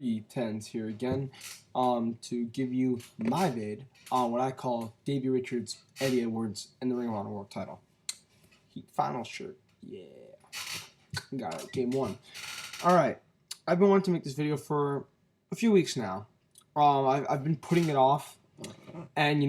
E10s here again to give you my vid on what I call Davey Richards, Eddie Edwards, and the Ring of Honor World Title. Heat final shirt. Yeah. Got it. Game 1. Alright. I've been wanting to make this video for a few weeks now. I've been putting it off. And,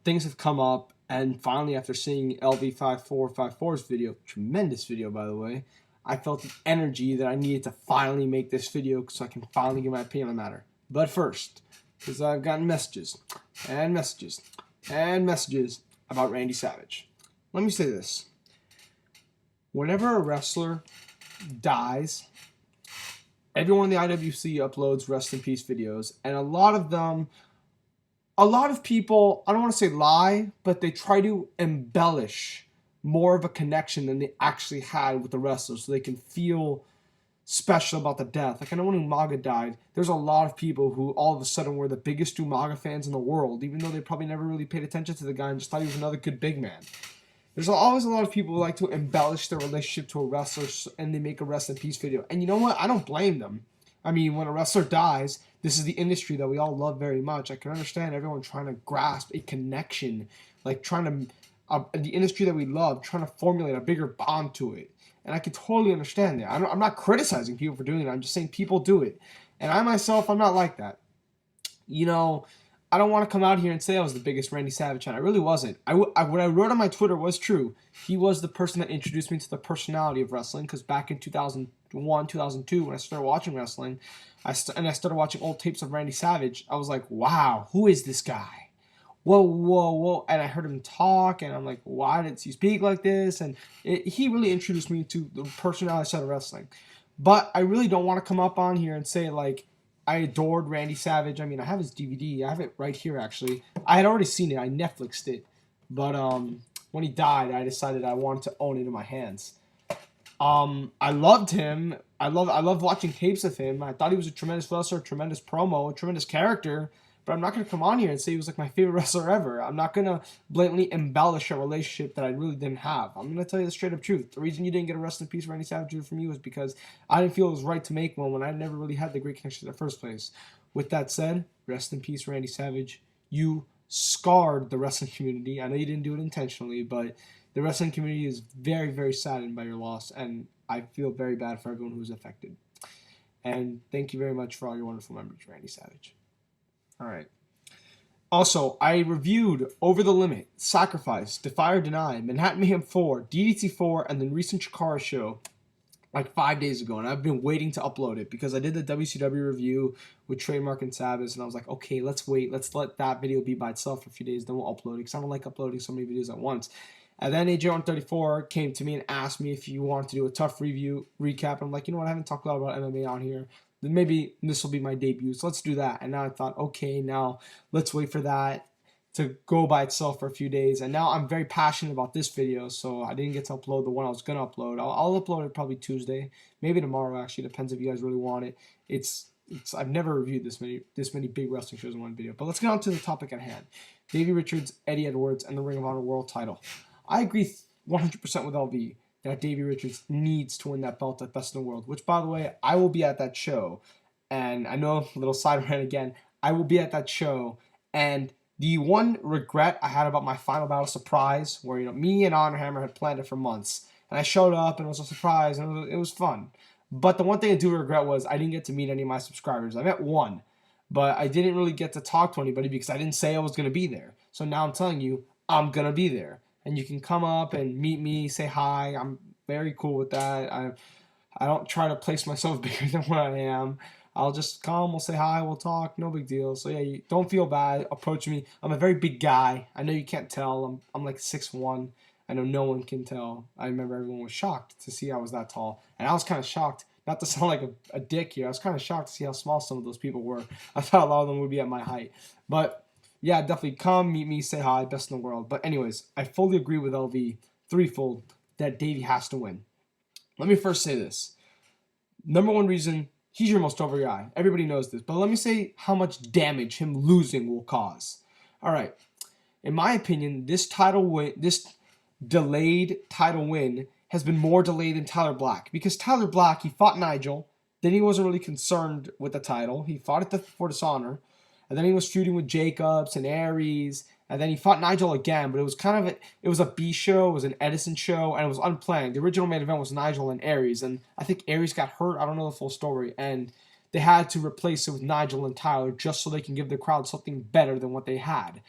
things have come up. And finally, after seeing LV5454's video, tremendous video, by the way, I felt the energy that I needed to finally make this video so I can finally give my opinion on the matter. But first, because I've gotten messages and messages and messages about Randy Savage. Let me say this. Whenever a wrestler dies, everyone in the IWC uploads rest in peace videos, and a lot of people, I don't want to say lie, but they try to embellish more of a connection than they actually had with the wrestler so they can feel special about the death. Like, I know when Umaga died, there's a lot of people who all of a sudden were the biggest Umaga fans in the world, even though they probably never really paid attention to the guy and just thought he was another good big man. There's always a lot of people who like to embellish their relationship to a wrestler and they make a rest in peace video. And you know what? I don't blame them. I mean, when a wrestler dies, this is the industry that we all love very much. I can understand everyone trying to grasp a connection, like trying to, the industry that we love, trying to formulate a bigger bond to it. And I can totally understand that. I'm not criticizing people for doing it. I'm just saying people do it. And I myself, I'm not like that. I don't want to come out here and say I was the biggest Randy Savage fan. I really wasn't. What I wrote on my Twitter was true. He was the person that introduced me to the personality of wrestling, because back in 2001, 2002, when I started watching wrestling, I started watching old tapes of Randy Savage, I was like, wow, who is this guy? Whoa, whoa, whoa. And I heard him talk, and I'm like, why did he speak like this? And he really introduced me to the personality side of wrestling. But I really don't want to come up on here and say, like, I adored Randy Savage. I mean, I have his DVD. I have it right here, actually. I had already seen it. I Netflixed it. But when he died, I decided I wanted to own it in my hands. I loved him. I loved watching tapes of him. I thought he was a tremendous wrestler, a tremendous promo, a tremendous character. But I'm not going to come on here and say he was like my favorite wrestler ever. I'm not going to blatantly embellish a relationship that I really didn't have. I'm going to tell you the straight up truth. The reason you didn't get a rest in peace Randy Savage from me was because I didn't feel it was right to make one when I never really had the great connection in the first place. With that said, rest in peace Randy Savage. You scarred the wrestling community. I know you didn't do it intentionally, but the wrestling community is very, very saddened by your loss, and I feel very bad for everyone who's affected. And thank you very much for all your wonderful memories, Randy Savage. All right. Also, I reviewed Over the Limit, Sacrifice, Defy or Deny, Manhattan Mayhem 4, DDT 4, and the recent Chikara show like 5 days ago, and I've been waiting to upload it because I did the WCW review with Trademark and Savage, and I was like, okay, let's wait. Let's let that video be by itself for a few days, then we'll upload it, because I don't like uploading so many videos at once. And then AJ134 came to me and asked me if you wanted to do a tough review recap. I'm like, you know what, I haven't talked a lot about MMA on here. Then maybe this will be my debut, so let's do that. And now I thought, okay, now let's wait for that to go by itself for a few days. And now I'm very passionate about this video, so I didn't get to upload the one I was going to upload. I'll upload it probably Tuesday, maybe tomorrow, actually. Depends if you guys really want it. I've never reviewed this many big wrestling shows in one video. But let's get on to the topic at hand. Davey Richards, Eddie Edwards, and the Ring of Honor World Title. I agree 100% with LV that Davey Richards needs to win that belt at Best in the World, which, by the way, I will be at that show. And I know, a little side rant again, I will be at that show. And the one regret I had about my Final Battle surprise, where, me and Honor Hammer had planned it for months, and I showed up and it was a surprise, and it was fun. But the one thing I do regret was I didn't get to meet any of my subscribers. I met one, but I didn't really get to talk to anybody because I didn't say I was going to be there. So now I'm telling you, I'm going to be there. And you can come up and meet me, say hi. I'm very cool with that. I don't try to place myself bigger than what I am. I'll just come, we'll say hi, we'll talk, no big deal. So yeah, don't feel bad. Approach me. I'm a very big guy. I know you can't tell. I'm like 6'1". I know no one can tell. I remember everyone was shocked to see I was that tall. And I was kind of shocked, not to sound like a dick here. I was kind of shocked to see how small some of those people were. I thought a lot of them would be at my height. But yeah, definitely come, meet me, say hi, best in the world. But anyways, I fully agree with LV, threefold, that Davey has to win. Let me first say this. Number one reason, he's your most over guy. Everybody knows this. But let me say how much damage him losing will cause. All right. In my opinion, this delayed title win has been more delayed than Tyler Black. Because Tyler Black, he fought Nigel. Then he wasn't really concerned with the title. He fought it for Dishonor. And then he was feuding with Jacobs and Aries. And then he fought Nigel again. But it was kind of it was a B show. It was an Edison show. And it was unplanned. The original main event was Nigel and Aries. And I think Aries got hurt. I don't know the full story. And they had to replace it with Nigel and Tyler just so they can give the crowd something better than what they had.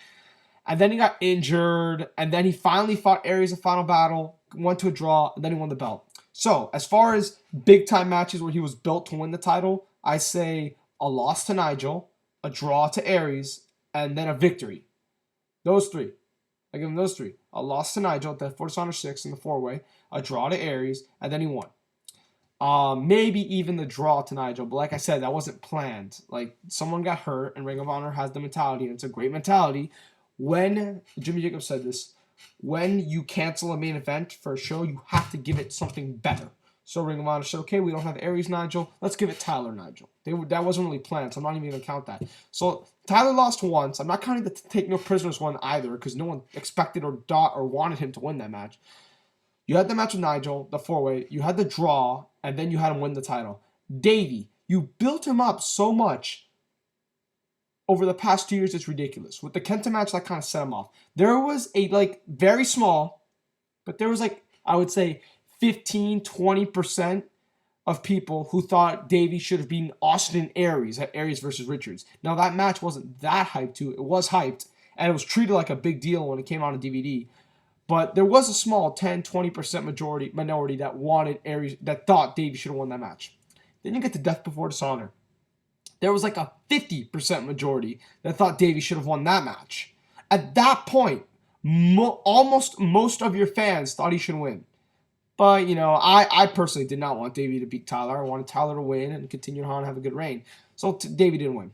And then he got injured. And then he finally fought Aries in final battle. Went to a draw. And then he won the belt. So, as far as big-time matches where he was built to win the title, I say a loss to Nigel, a draw to Aries, and then a victory. Those three. I give him those three. A loss to Nigel, the Dishonor 6 in the four-way, a draw to Aries, and then he won. Maybe even the draw to Nigel, but like I said, that wasn't planned. Like, someone got hurt, and Ring of Honor has the mentality, and it's a great mentality. When, Jimmy Jacobs said this, when you cancel a main event for a show, you have to give it something better. So Ring of Honor said, okay, we don't have Aries Nigel. Let's give it Tyler Nigel. That wasn't really planned, so I'm not even going to count that. So Tyler lost once. I'm not counting the Take No Prisoners one either because no one expected or wanted him to win that match. You had the match with Nigel, the four-way. You had the draw, and then you had him win the title. Davey, you built him up so much over the past 2 years, it's ridiculous. With the Kenta match, that kind of set him off. There was very small, but there was I would say 15, 20% of people who thought Davey should have beaten Austin and Aries at Aries versus Richards. Now, that match wasn't that hyped too. It was hyped, and it was treated like a big deal when it came out on DVD. But there was a small 10, 20% minority that wanted Aries, that thought Davey should have won that match. Then you get to Death Before Dishonor. There was a 50% majority that thought Davey should have won that match. At that point, almost most of your fans thought he should win. But, I personally did not want Davey to beat Tyler. I wanted Tyler to win and continue on and have a good reign. So Davey didn't win.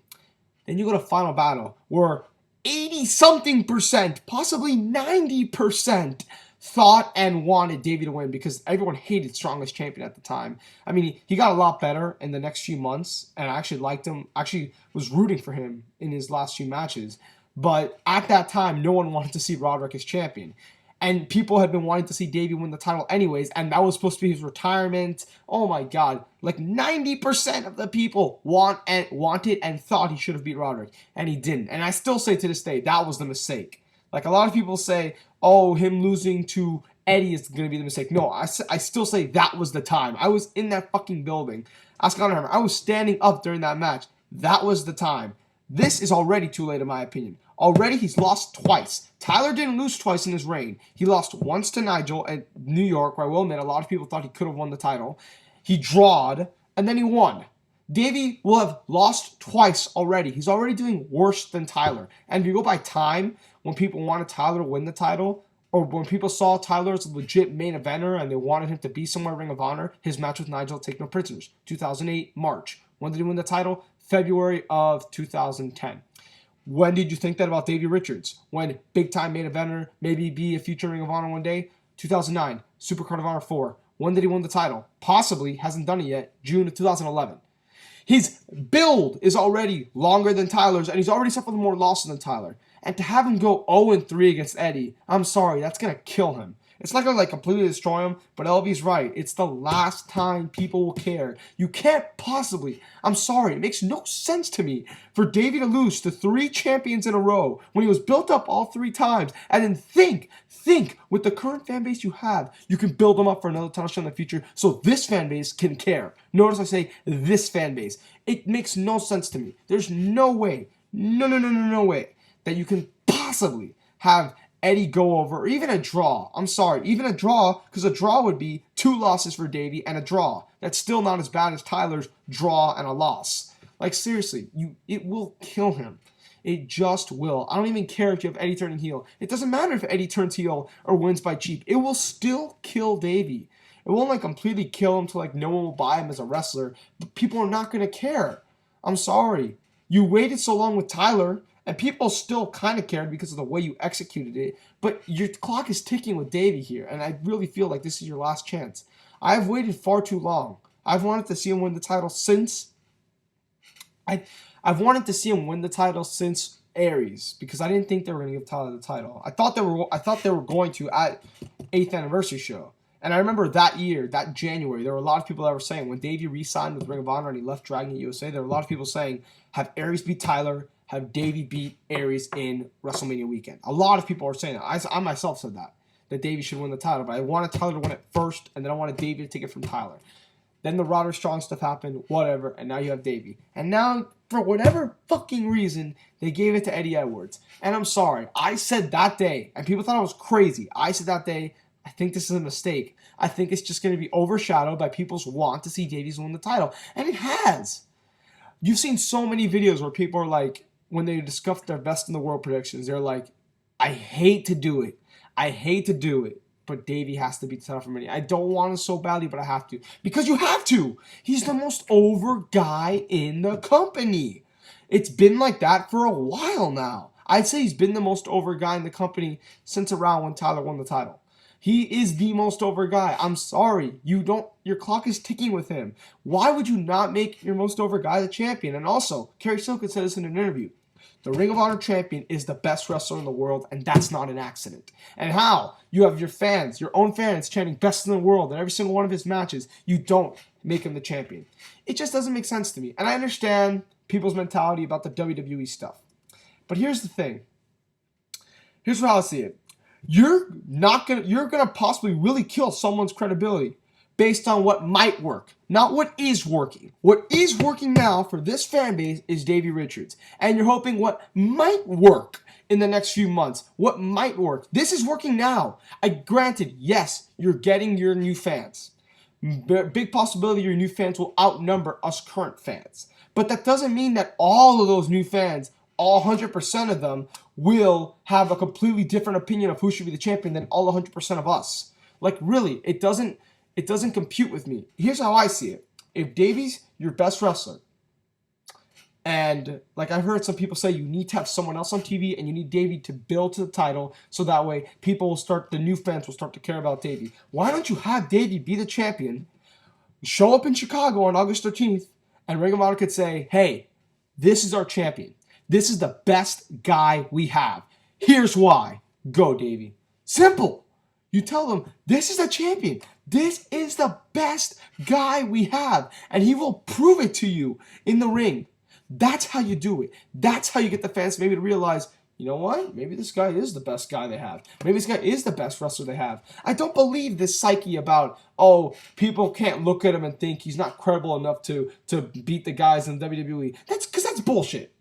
Then you go to Final Battle, where 80-something%, possibly 90%, thought and wanted Davey to win because everyone hated Strongest Champion at the time. I mean, he got a lot better in the next few months, and I actually liked him. Actually was rooting for him in his last few matches. But at that time, no one wanted to see Roderick as champion. And people had been wanting to see Davey win the title anyways, and that was supposed to be his retirement. Oh my god. 90% of the people wanted and thought he should have beat Roderick, and he didn't. And I still say to this day, that was the mistake. A lot of people say, oh, him losing to Eddie is going to be the mistake. No, I still say that was the time. I was in that fucking building. Ask Honor Hammer. I was standing up during that match. That was the time. This is already too late in my opinion. Already he's lost twice. Tyler didn't lose twice in his reign. He lost once to Nigel at New York, where I will admit a lot of people thought he could have won the title. He drawed, and then he won. Davey will have lost twice already. He's already doing worse than Tyler. And if you go by time, when people wanted Tyler to win the title, or when people saw Tyler as a legit main eventer and they wanted him to be somewhere Ring of Honor, his match with Nigel, Take No Prisoners, 2008, March. When did he win the title? February of 2010. When did you think that about Davey Richards? When big-time main eventer, maybe be a future Ring of Honor one day? 2009, Supercard of Honor 4. When did he win the title? Possibly, hasn't done it yet, June of 2011. His build is already longer than Tyler's, and he's already suffered more losses than Tyler. And to have him go 0-3 against Eddie, I'm sorry, that's going to kill him. It's not going to completely destroy him, but LB's right. It's the last time people will care. You can't possibly, I'm sorry, it makes no sense to me for Davey to lose to 3 champions in a row when he was built up all 3 times. And then think, with the current fan base you have, you can build them up for another title shot in the future so this fan base can care. Notice I say this fan base. It makes no sense to me. There's no way, no way that you can possibly have Eddie go over, or even a draw. I'm sorry, even a draw, because a draw would be 2 losses for Davey and a draw. That's still not as bad as Tyler's draw and a loss. Seriously, it will kill him. It just will. I don't even care if you have Eddie turning heel. It doesn't matter if Eddie turns heel or wins by cheap. It will still kill Davey. It won't completely kill him to no one will buy him as a wrestler, but people are not going to care. I'm sorry. You waited so long with Tyler, and people still kind of cared because of the way you executed it. But your clock is ticking with Davey here, and I really feel like this is your last chance. I've waited far too long. I've wanted to see him win the title since... I've wanted to see him win the title since Aries, because I didn't think they were going to give Tyler the title. I thought they were going to at 8th anniversary show. And I remember that year, that January, there were a lot of people that were saying, when Davey re-signed with Ring of Honor and he left Dragon USA, there were a lot of people saying, have Aries beat Tyler, have Davey beat Aries in WrestleMania weekend. A lot of people are saying that. I myself said that Davey should win the title, but I wanted Tyler to win it first, and then I wanted Davey to take it from Tyler. Then the Roderick Strong stuff happened, whatever, and now you have Davey. And now, for whatever fucking reason, they gave it to Eddie Edwards. And I'm sorry, I said that day, and people thought I was crazy. I said that day, I think this is a mistake. I think it's just going to be overshadowed by people's want to see Davey win the title. And it has. You've seen so many videos where people are like, when they discuss their best in the world predictions, they're like, I hate to do it. I hate to do it. But Davey has to be the title for many. I don't want it so badly, but I have to. Because you have to. He's the most over guy in the company. It's been like that for a while now. I'd say he's been the most over guy in the company since around when Tyler won the title. He is the most over guy. I'm sorry. Your clock is ticking with him. Why would you not make your most over guy the champion? And also, Kerry Silkin said this in an interview. The Ring of Honor champion is the best wrestler in the world, and that's not an accident. And how? You have your fans, your own fans, chanting best in the world in every single one of his matches. You don't make him the champion. It just doesn't make sense to me. And I understand people's mentality about the WWE stuff. But here's the thing. Here's how I see it. You're gonna possibly really kill someone's credibility based on what might work, not what is working. What is working now for this fan base is Davey Richards. And you're hoping what might work in the next few months. What might work. This is working now. Granted, yes, you're getting your new fans. Big possibility your new fans will outnumber us current fans. But that doesn't mean that all of those new fans, all 100% of them, will have a completely different opinion of who should be the champion than all 100% of us. Like, really, it doesn't compute with me. Here's how I see it. If Davey's your best wrestler, and like I've heard some people say, you need to have someone else on TV and you need Davey to build to the title so that way the new fans will start to care about Davey. Why don't you have Davey be the champion, show up in Chicago on August 13th, and Ring of Honor could say, hey, this is our champion. This is the best guy we have. Here's why. Go, Davey. Simple. You tell them, this is the champion. This is the best guy we have. And he will prove it to you in the ring. That's how you do it. That's how you get the fans maybe to realize, you know what? Maybe this guy is the best guy they have. Maybe this guy is the best wrestler they have. I don't believe this psyche about, oh, people can't look at him and think he's not credible enough to beat the guys in WWE. That's because that's bullshit.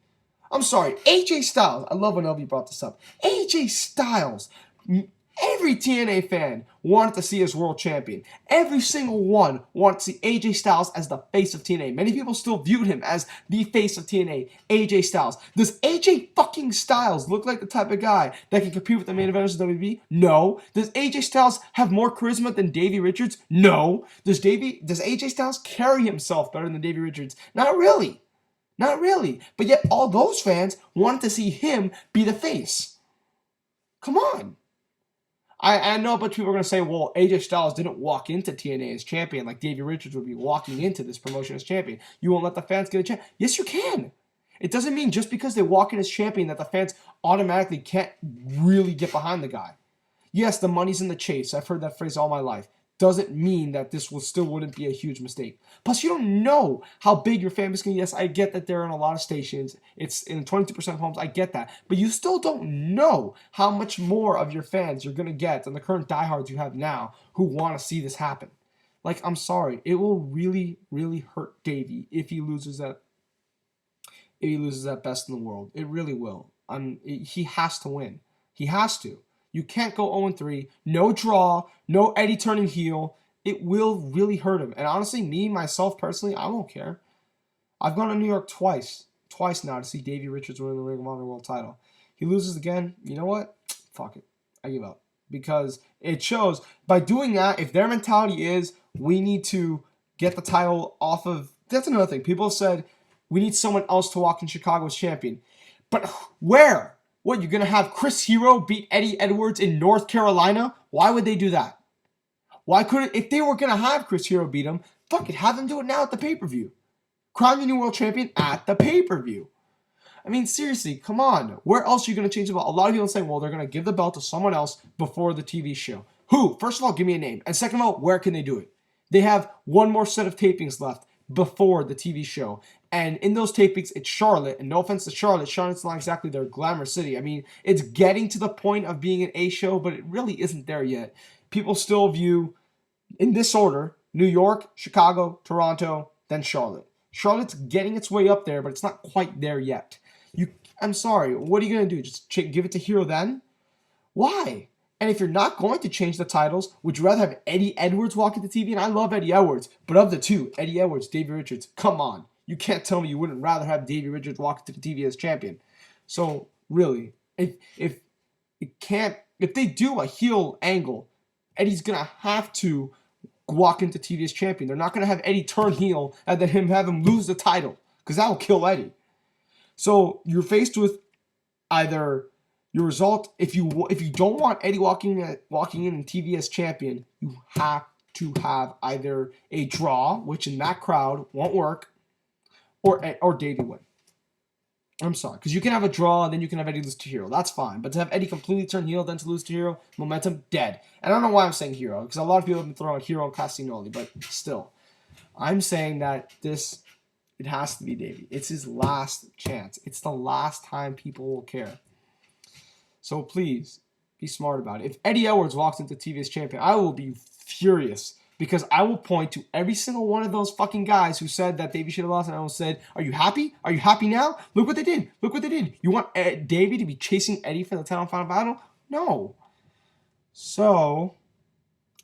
I'm sorry. AJ Styles. I love when LB brought this up. AJ Styles. Every TNA fan wanted to see his world champion. Every single one wanted to see AJ Styles as the face of TNA. Many people still viewed him as the face of TNA, AJ Styles. Does AJ fucking Styles look like the type of guy that can compete with the main eventers of WWE? No. Does AJ Styles have more charisma than Davey Richards? No. Does AJ Styles carry himself better than Davey Richards? Not really. Not really. But yet all those fans wanted to see him be the face. Come on. I know a bunch of people are going to say, well, AJ Styles didn't walk into TNA as champion like Davey Richards would be walking into this promotion as champion. You won't let the fans get a chance. Yes, you can. It doesn't mean just because they walk in as champion that the fans automatically can't really get behind the guy. Yes, the money's in the chase. I've heard that phrase all my life. Doesn't mean that this still wouldn't be a huge mistake. Plus, you don't know how big your fan base can be. Yes, I get that they're in a lot of stations. It's in 22% of homes. I get that. But you still don't know how much more of your fans you're going to get than the current diehards you have now who want to see this happen. Like, I'm sorry. It will really, really hurt Davey if he loses that best in the world. It really will. He has to win. He has to. You can't go 0-3. No draw. No Eddie turning heel. It will really hurt him. And honestly, myself personally, I won't care. I've gone to New York twice now to see Davey Richards win the Ring of Honor World title. He loses again. You know what? Fuck it. I give up. Because it shows, by doing that, if their mentality is, we need to get the title off of... That's another thing. People said, we need someone else to walk in Chicago as champion. But where? What, you're going to have Chris Hero beat Eddie Edwards in North Carolina? Why would they do that? Why couldn't, if they were going to have Chris Hero beat him, fuck it, have them do it now at the pay-per-view. Crown your new world champion at the pay-per-view. I mean, seriously, come on. Where else are you going to change the belt? A lot of people saying, well, they're going to give the belt to someone else before the TV show. Who? First of all, give me a name. And second of all, where can they do it? They have one more set of tapings left before the TV show. And in those tapings, it's Charlotte. And no offense to Charlotte, Charlotte's not exactly their glamour city. I mean, it's getting to the point of being an A show, but it really isn't there yet. People still view, in this order, New York, Chicago, Toronto, then Charlotte. Charlotte's getting its way up there, but it's not quite there yet. I'm sorry, what are you going to do? Just give it to Hero then? Why? And if you're not going to change the titles, would you rather have Eddie Edwards walk into TV? And I love Eddie Edwards, but of the two, Eddie Edwards, Davey Richards, come on. You can't tell me you wouldn't rather have Davey Richards walk into the TV as champion. So really, if they do a heel angle, Eddie's gonna have to walk into TV as champion. They're not gonna have Eddie turn heel and then have him lose the title, because that will kill Eddie. So you're faced with either your result. If you don't want Eddie walking in TV as champion, you have to have either a draw, which in that crowd won't work, or Davey win. I'm sorry, because you can have a draw and then you can have Eddie lose to Hero. That's fine. But to have Eddie completely turn heel then to lose to Hero, momentum dead. And I don't know why I'm saying Hero, because a lot of people have been throwing Hero and Castagnoli, but still, I'm saying that it has to be Davey. It's his last chance. It's the last time people will care. So please, be smart about it. If Eddie Edwards walks into TV as champion, I will be furious, because I will point to every single one of those fucking guys who said that Davey should have lost, and I will say, are you happy? Are you happy now? Look what they did. Look what they did. You want Davey to be chasing Eddie for the title final battle? No. So,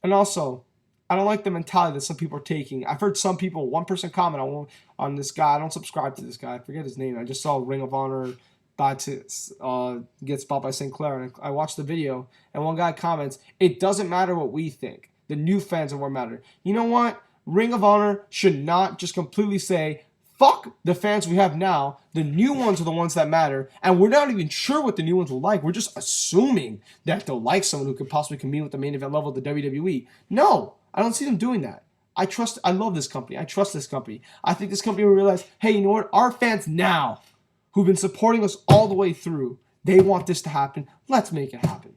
and also, I don't like the mentality that some people are taking. I've heard some people, one person comment on this guy. I don't subscribe to this guy. I forget his name. I just saw Ring of Honor gets bought by St. Clair, and I watched the video, and one guy comments, it doesn't matter what we think. The new fans are what matter. You know what? Ring of Honor should not just completely say, fuck the fans we have now. The new ones are the ones that matter. And we're not even sure what the new ones will like. We're just assuming that they'll like someone who could possibly compete with the main event level of the WWE. No, I don't see them doing that. I love this company. I trust this company. I think this company will realize, hey, you know what? Our fans now, who've been supporting us all the way through, they want this to happen. Let's make it happen.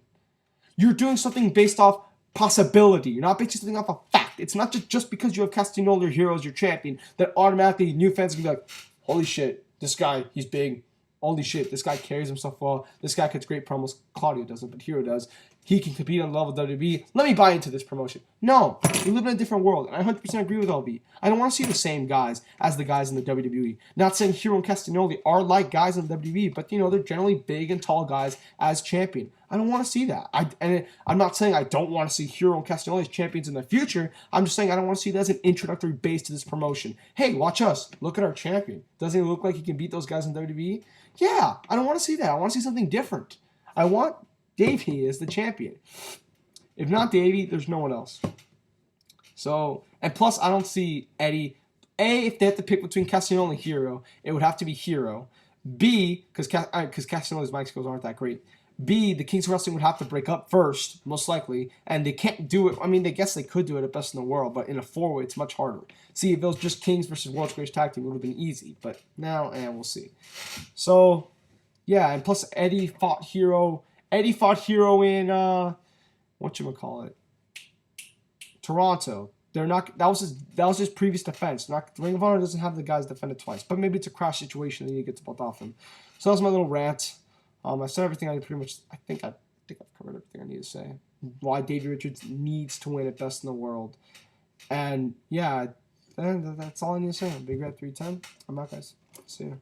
You're doing something based off possibility. You're not basing something off a fact. It's not just because you have Castagnoli or Hero as your champion that automatically new fans can be like, holy shit, this guy, he's big. Holy shit, this guy carries himself well. This guy cuts great promos. Claudio doesn't, but Hero does. He can compete on the level of WWE. Let me buy into this promotion. No, we live in a different world, and I 100% agree with LB. I don't want to see the same guys as the guys in the WWE. Not saying Hero and Castagnoli are like guys in the WWE, but they're generally big and tall guys as champion. I don't want to see that. I'm not saying I don't want to see Hero and Castagnoli as champions in the future. I'm just saying I don't want to see that as an introductory base to this promotion. Hey, watch us. Look at our champion. Doesn't he look like he can beat those guys in WWE? Yeah, I don't want to see that. I want to see something different. I want Davey as the champion. If not Davey, there's no one else. So, and plus, I don't see Eddie. A, if they have to pick between Castagnoli and Hero, it would have to be Hero. B, because Castagnoli's mic skills aren't that great. B, the Kings of Wrestling would have to break up first, most likely, and they can't do it. I mean, they guess they could do it at Best in the World, but in a four-way, it's much harder. See, if it was just Kings versus World's Greatest Tag Team, it would have been easy, but now, we'll see. So, yeah, and plus Eddie fought Hero. Eddie fought Hero in Toronto. They're not. That was his previous defense. Ring of Honor doesn't have the guys defended twice, but maybe it's a crash situation and you get to both off them. So that was my little rant. I said everything I pretty much. I think I've covered everything I need to say. Why Davey Richards needs to win at Best in the World, and yeah, that's all I need to say. Big Red 310. I'm out, guys. See you.